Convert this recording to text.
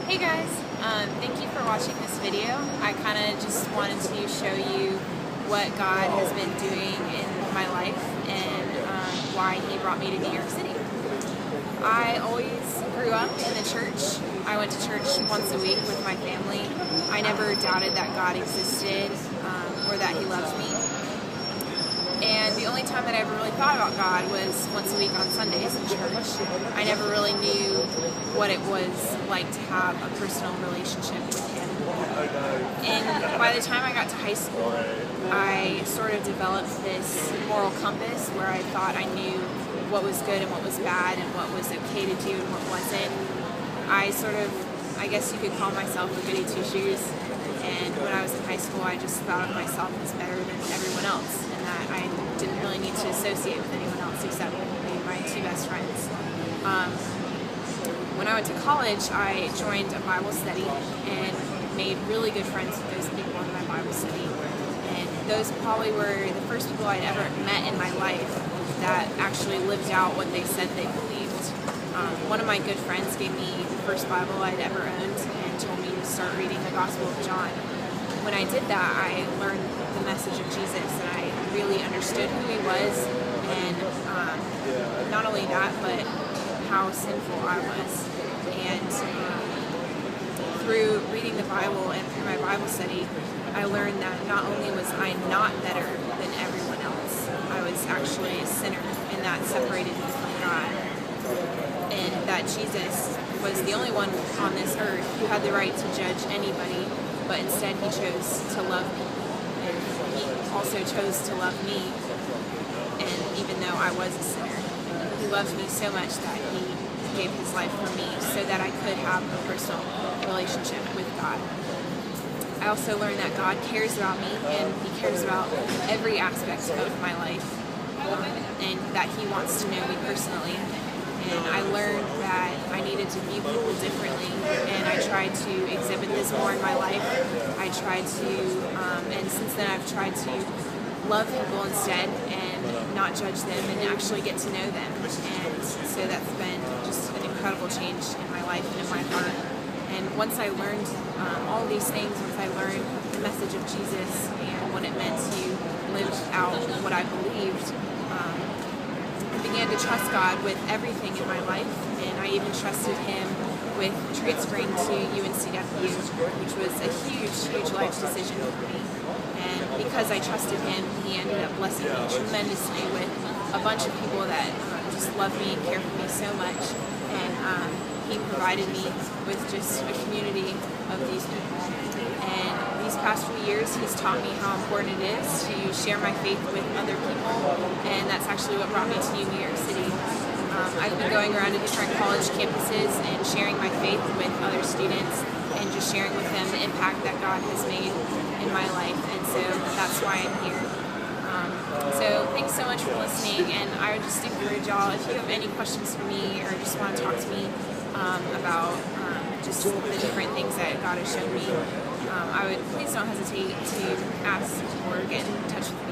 Hey guys, thank you for watching this video. I kind of just wanted to show you what God has been doing in my life and why He brought me to New York City. I always grew up in the church. I went to church once a week with my family. I never doubted that God existed or that He loved me. And the only time that I ever really thought about God was once a week on Sundays in church. I never really knew what it was like to have a personal relationship with Him. And by the time I got to high school, I sort of developed this moral compass where I thought I knew what was good and what was bad and what was okay to do and what wasn't. I guess you could call myself a goody two-shoes. And when I was in high school, I just thought of myself as better than everyone else, and that I didn't really need to associate with anyone else except maybe my two best friends. When I went to college, I joined a Bible study and made really good friends with those people in my Bible study. And those probably were the first people I'd ever met in my life that actually lived out what they said they believed. One of my good friends gave me the first Bible I'd ever owned and told me to start reading the Gospel of John. When I did that, I learned the message of Jesus, and I really understood who He was, and not only that, but how sinful I was. And through reading the Bible and through my Bible study, I learned that not only was I not better than everyone else, I was actually a sinner, and that separated me from God. And that Jesus was the only one on this earth who had the right to judge anybody, but instead He chose to love people. And He also chose to love me, and even though I was a sinner, He loved me so much that He gave His life for me so that I could have a personal relationship with God. I also learned that God cares about me, and He cares about every aspect of my life, and that He wants to know me personally. And I learned that I needed to view people differently, and I tried to exhibit this more in my life. I tried to, and since then I've tried to love people instead and not judge them and actually get to know them. And so that's been just an incredible change in my life and in my heart. And once I learned all these things, once I learned the message of Jesus and what it meant to live out what I believed, I began to trust God with everything in my life, and I even trusted Him with transferring to UNCW, which was a huge life decision for me. And because I trusted Him, He ended up blessing me tremendously with a bunch of people that just love me and care for me so much. And He provided me with just a community of these people. And these past few years, He's taught me how important it is to share my faith with other people, and that's actually what brought me to New York City. I've been going around to different college campuses and sharing my faith with other students and just sharing with them the impact that God has made in my life, and so that's why I'm here. So thanks so much for listening, and I would just encourage y'all, if you have any questions for me or just want to talk to me about just the different things that God has shown me, please don't hesitate to ask or get in touch with me.